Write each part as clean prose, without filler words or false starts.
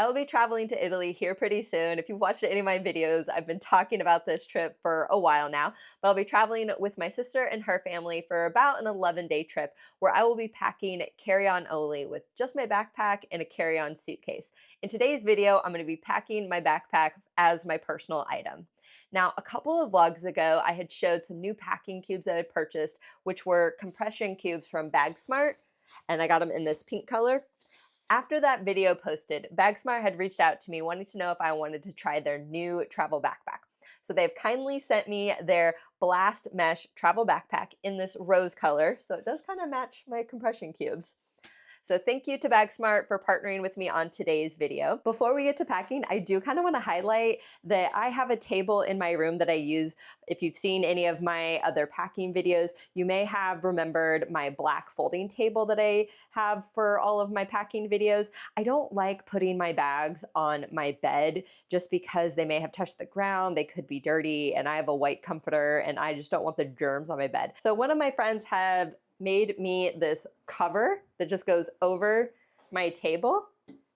I will be traveling to Italy here pretty soon. If you've watched any of my videos, I've been talking about this trip for a while now, but I'll be traveling with my sister and her family for about an 11-day trip where I will be packing carry-on only with just my backpack and a carry-on suitcase. In today's video, I'm going to be packing my backpack as my personal item. Now, a couple of vlogs ago, I had showed some new packing cubes that I purchased, which were compression cubes from Bagsmart, and I got them in this pink color. After that video posted, Bagsmart had reached out to me wanting to know if I wanted to try their new travel backpack. So they've kindly sent me their Blast Mesh travel backpack in this rose color, so it does kind of match my compression cubes. So thank you to Bagsmart for partnering with me on today's video. Before we get to packing, I do kind of want to highlight that I have a table in my room that I use. If you've seen any of my other packing videos, you may have remembered my black folding table that I have for all of my packing videos. I don't like putting my bags on my bed just because they may have touched the ground, they could be dirty, and I have a white comforter and I just don't want the germs on my bed. So one of my friends have made me this cover that just goes over my table,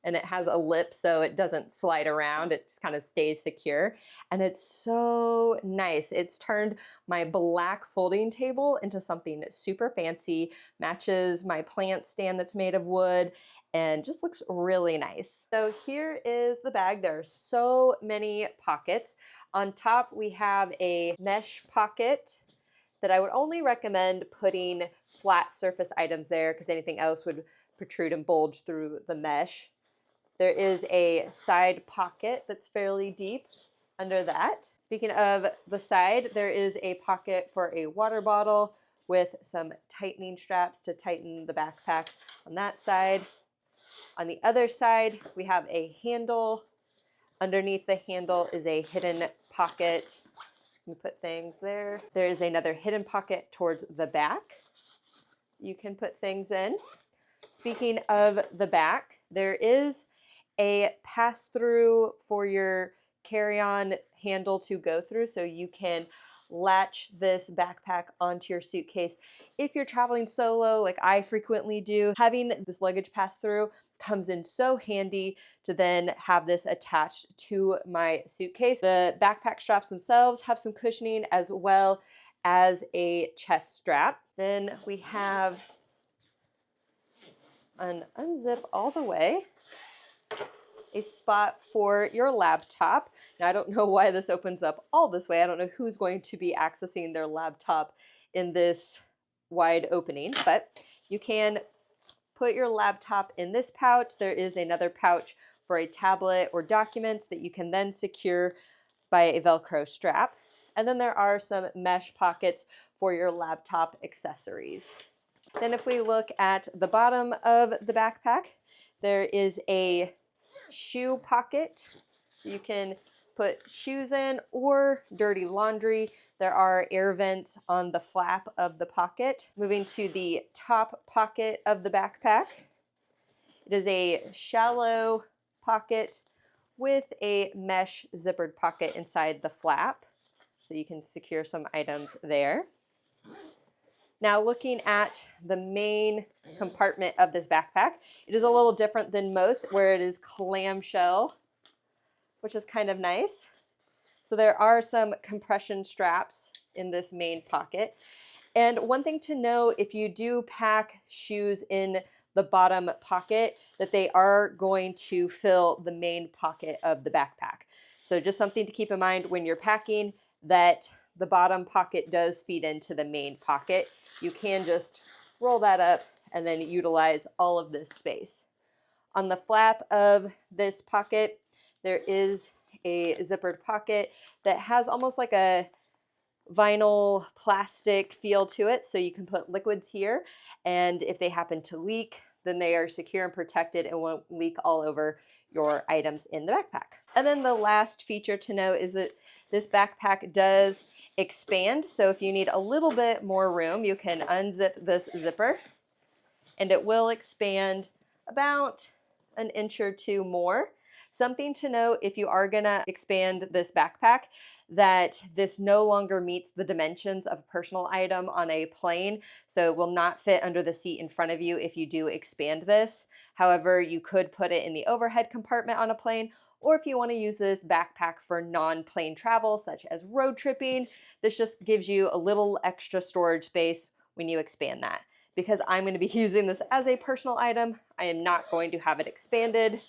and it has a lip so it doesn't slide around, it just kind of stays secure, and it's so nice. It's turned my black folding table into something super fancy, matches my plant stand that's made of wood, and just looks really nice. So here is the bag. There are so many pockets. On top we have a mesh pocket that I would only recommend putting flat surface items there because anything else would protrude and bulge through the mesh. There is a side pocket that's fairly deep under that. Speaking of the side, there is a pocket for a water bottle with some tightening straps to tighten the backpack on that side. On the other side, we have a handle. Underneath the handle is a hidden pocket. You put things there. There is another hidden pocket towards the back. You can put things in. Speaking of the back, there is a pass-through for your carry-on handle to go through, so you can latch this backpack onto your suitcase. If you're traveling solo, like I frequently do, having this luggage pass through comes in so handy to then have this attached to my suitcase. The backpack straps themselves have some cushioning as well as a chest strap. Then we have an unzip all the way, a spot for your laptop. Now, I don't know why this opens up all this way. I don't know who's going to be accessing their laptop in this wide opening, but you can put your laptop in this pouch. There is another pouch for a tablet or documents that you can then secure by a Velcro strap. And then there are some mesh pockets for your laptop accessories. Then if we look at the bottom of the backpack, there is a shoe pocket. You can put shoes in or dirty laundry. There are air vents on the flap of the pocket. Moving to the top pocket of the backpack. It is a shallow pocket with a mesh zippered pocket inside the flap, so you can secure some items there. Now, looking at the main compartment of this backpack, it is a little different than most, where it is clamshell, which is kind of nice. So there are some compression straps in this main pocket. And one thing to know, if you do pack shoes in the bottom pocket, that they are going to fill the main pocket of the backpack. So just something to keep in mind when you're packing, that the bottom pocket does feed into the main pocket. You can just roll that up and then utilize all of this space. On the flap of this pocket, there is a zippered pocket that has almost like a vinyl plastic feel to it, so you can put liquids here, and if they happen to leak, then they are secure and protected and won't leak all over your items in the backpack. And then the last feature to know is that this backpack does expand, so if you need a little bit more room, you can unzip this zipper and it will expand about an inch or two more. Something to note if you are gonna expand this backpack, that this no longer meets the dimensions of a personal item on a plane, so it will not fit under the seat in front of you if you do expand this. However, you could put it in the overhead compartment on a plane, or if you want to use this backpack for non-plane travel, such as road tripping, this just gives you a little extra storage space when you expand that. Because I'm going to be using this as a personal item, I am not going to have it expanded,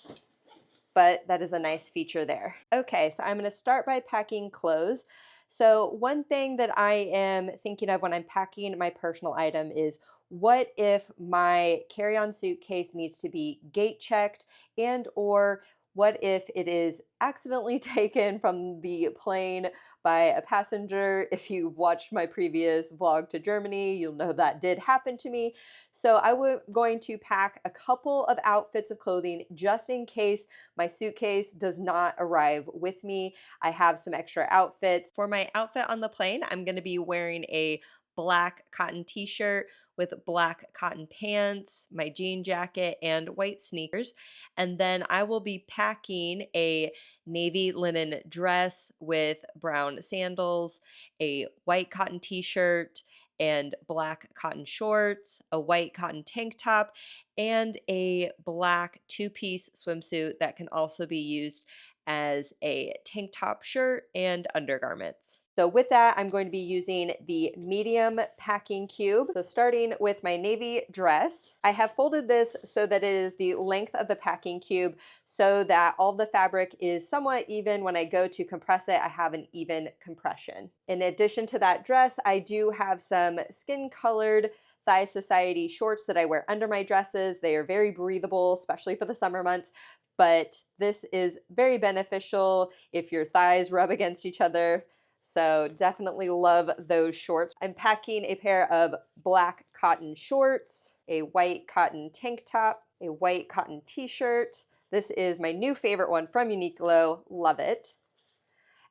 but that is a nice feature there. Okay, so I'm going to start by packing clothes. So one thing that I am thinking of when I'm packing my personal item is, what if my carry-on suitcase needs to be gate checked, and or what if it is accidentally taken from the plane by a passenger? If you've watched my previous vlog to Germany, you'll know that did happen to me. So I was going to pack a couple of outfits of clothing just in case my suitcase does not arrive with me. I have some extra outfits. For my outfit on the plane, I'm going to be wearing a black cotton t-shirt with black cotton pants, my jean jacket, and white sneakers. And then I will be packing a navy linen dress with brown sandals, a white cotton t-shirt, and black cotton shorts, a white cotton tank top, and a black two-piece swimsuit that can also be used as a tank top shirt and undergarments. So with that, I'm going to be using the medium packing cube. So starting with my navy dress, I have folded this so that it is the length of the packing cube so that all the fabric is somewhat even. When I go to compress it, I have an even compression. In addition to that dress, I do have some skin-colored Thigh Society shorts that I wear under my dresses. They are very breathable, especially for the summer months, but this is very beneficial if your thighs rub against each other. So definitely love those shorts. I'm packing a pair of black cotton shorts, a white cotton tank top, a white cotton t-shirt. This is my new favorite one from Uniqlo. Love it.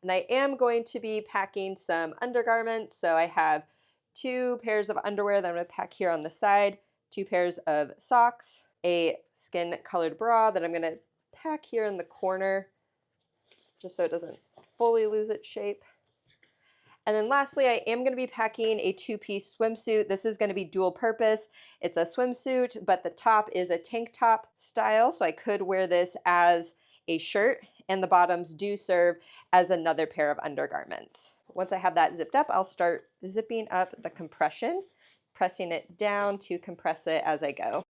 And I am going to be packing some undergarments. So I have 2 pairs of underwear that I'm going to pack here on the side, 2 pairs of socks, a skin colored bra that I'm going to pack here in the corner just so it doesn't fully lose its shape. And then lastly, I am going to be packing a 2-piece swimsuit. This is going to be dual purpose. It's a swimsuit, but the top is a tank top style, so I could wear this as a shirt, and the bottoms do serve as another pair of undergarments. Once I have that zipped up, I'll start zipping up the compression, pressing it down to compress it as I go.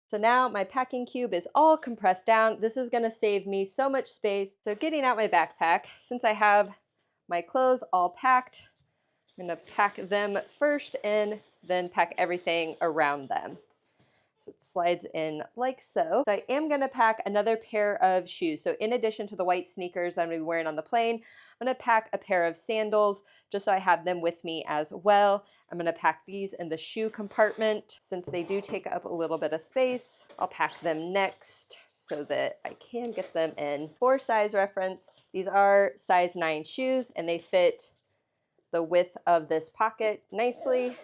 So now my packing cube is all compressed down. This is going to save me so much space. So getting out my backpack, since I have my clothes all packed, I'm going to pack them first and then pack everything around them. So it slides in like so. So I am going to pack another pair of shoes. So in addition to the white sneakers that I'm going to be wearing on the plane, I'm going to pack a pair of sandals just so I have them with me as well. I'm going to pack these in the shoe compartment since they do take up a little bit of space. I'll pack them next so that I can get them in. For size reference, these are size 9 shoes and they fit the width of this pocket nicely.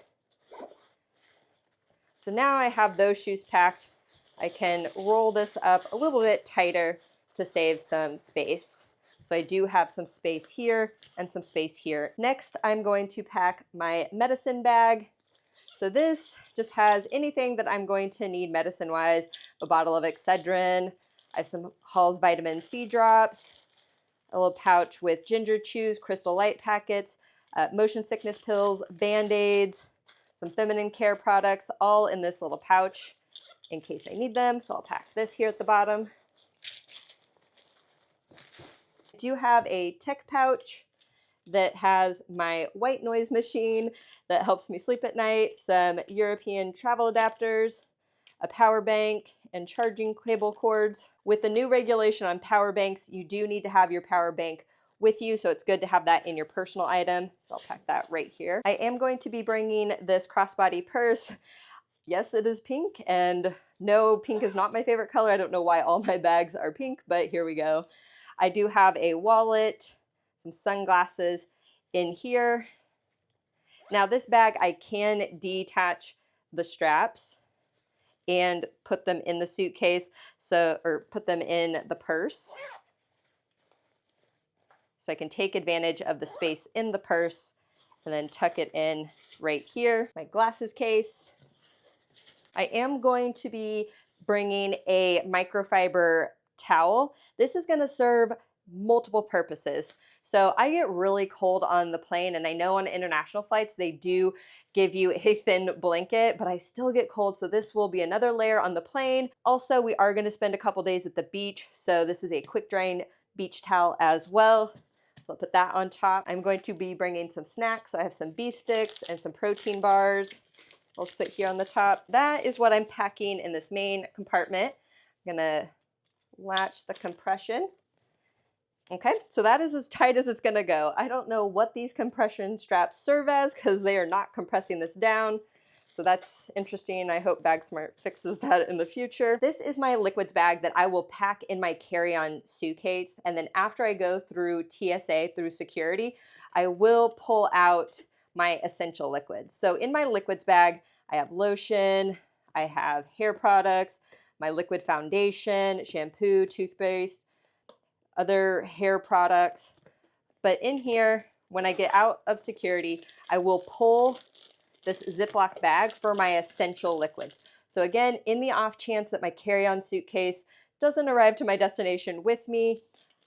So now I have those shoes packed. I can roll this up a little bit tighter to save some space. So I do have some space here and some space here. Next, I'm going to pack my medicine bag. So this just has anything that I'm going to need medicine-wise. A bottle of Excedrin, I have some Hall's vitamin C drops, a little pouch with ginger chews, Crystal Light packets, motion sickness pills, Band-Aids, some feminine care products, all in this little pouch in case I need them. So I'll pack this here at the bottom. I do have a tech pouch that has my white noise machine that helps me sleep at night, some European travel adapters, a power bank, and charging cable cords. With the new regulation on power banks, you do need to have your power bank with you, so it's good to have that in your personal item. So I'll pack that right here. I am going to be bringing this crossbody purse. Yes, it is pink, and no, pink is not my favorite color. I don't know why all my bags are pink, but here we go. I do have a wallet, some sunglasses in here. Now this bag, I can detach the straps, and put them in the suitcase, or put them in the purse. So I can take advantage of the space in the purse and then tuck it in right here. My glasses case. I am going to be bringing a microfiber towel. This is going to serve multiple purposes. So I get really cold on the plane, and I know on international flights they do give you a thin blanket, but I still get cold, so this will be another layer on the plane. Also, we are going to spend a couple days at the beach, so this is a quick drying beach towel as well. I'll put that on top. I'm going to be bringing some snacks. So I have some beef sticks and some protein bars. I'll just put here on the top. That is what I'm packing in this main compartment. I'm gonna latch the compression. Okay, so that is as tight as it's gonna go. I don't know what these compression straps serve as because they are not compressing this down. So that's interesting. I hope Bagsmart fixes that in the future. This is my liquids bag that I will pack in my carry-on suitcase. And then after I go through TSA, through security, I will pull out my essential liquids. So in my liquids bag, I have lotion, I have hair products, my liquid foundation, shampoo, toothpaste, other hair products. But in here, when I get out of security, I will pull this Ziploc bag for my essential liquids. So again, in the off chance that my carry-on suitcase doesn't arrive to my destination with me,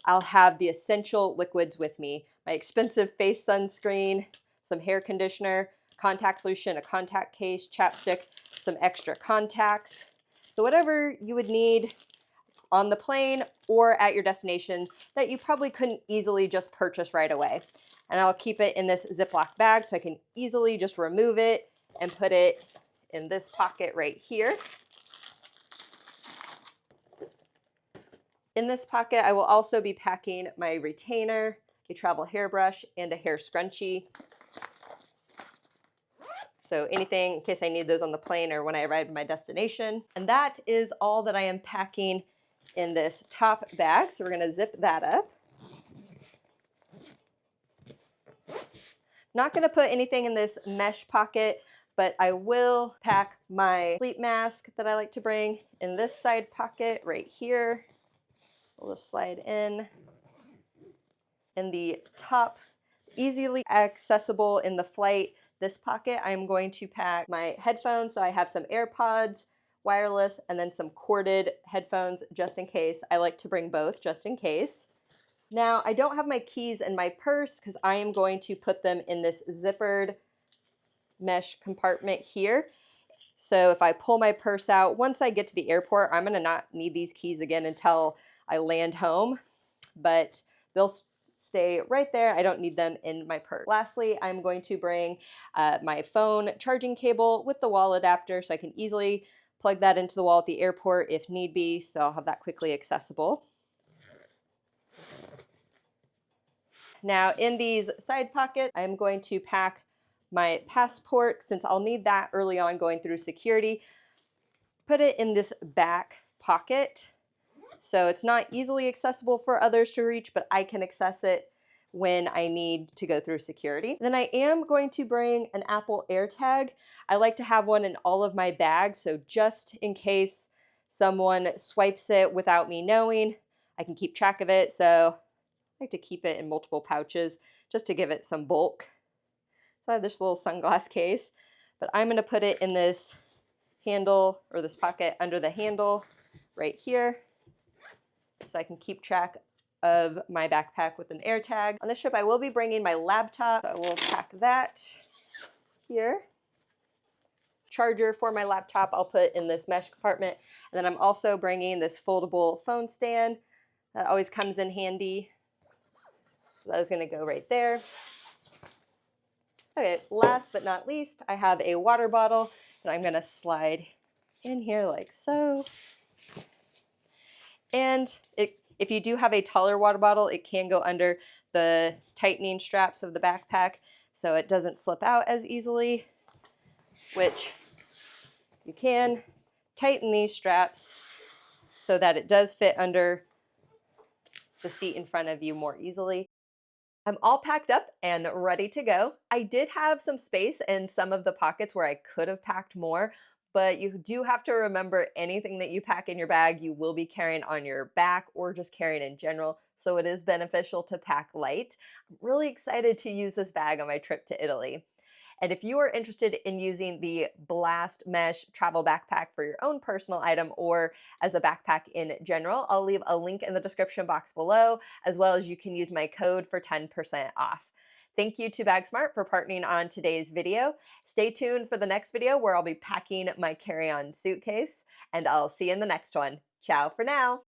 I'll have the essential liquids with me. My expensive face sunscreen, some hair conditioner, contact solution, a contact case, chapstick, some extra contacts. So whatever you would need on the plane or at your destination that you probably couldn't easily just purchase right away. And I'll keep it in this Ziploc bag so I can easily just remove it and put it in this pocket right here. In this pocket, I will also be packing my retainer, a travel hairbrush, and a hair scrunchie. So anything in case I need those on the plane or when I arrive at my destination. And that is all that I am packing in this top bag. So we're gonna zip that up. Not gonna put anything in this mesh pocket, but I will pack my sleep mask that I like to bring in this side pocket right here. We'll just slide in the top, easily accessible in the flight. This pocket, I'm going to pack my headphones. So I have some AirPods, wireless, and then some corded headphones just in case. I like to bring both just in case. Now, I don't have my keys in my purse because I am going to put them in this zippered mesh compartment here. So if I pull my purse out, once I get to the airport, I'm gonna not need these keys again until I land home, but they'll stay right there. I don't need them in my purse. Lastly, I'm going to bring my phone charging cable with the wall adapter so I can easily plug that into the wall at the airport if need be, so I'll have that quickly accessible. Now in these side pockets, I'm going to pack my passport since I'll need that early on going through security. Put it in this back pocket. So it's not easily accessible for others to reach, but I can access it when I need to go through security. Then I am going to bring an Apple AirTag. I like to have one in all of my bags, so just in case someone swipes it without me knowing, I can keep track of it. So I like to keep it in multiple pouches just to give it some bulk. So I have this little sunglass case, but I'm gonna put it in this handle or this pocket under the handle right here so I can keep track of my backpack with an AirTag. On this trip, I will be bringing my laptop. So I will pack that here. Charger for my laptop, I'll put in this mesh compartment. And then I'm also bringing this foldable phone stand that always comes in handy. So that is gonna go right there. Okay, last but not least, I have a water bottle that I'm gonna slide in here like so. And if you do have a taller water bottle, it can go under the tightening straps of the backpack so it doesn't slip out as easily, which you can tighten these straps so that it does fit under the seat in front of you more easily. I'm all packed up and ready to go. I did have some space in some of the pockets where I could have packed more, but you do have to remember anything that you pack in your bag, you will be carrying on your back or just carrying in general. So it is beneficial to pack light. I'm really excited to use this bag on my trip to Italy. And if you are interested in using the Blast Mesh travel backpack for your own personal item or as a backpack in general, I'll leave a link in the description box below, as well as you can use my code for 10% off. Thank you to Bagsmart for partnering on today's video. Stay tuned for the next video where I'll be packing my carry-on suitcase, and I'll see you in the next one. Ciao for now.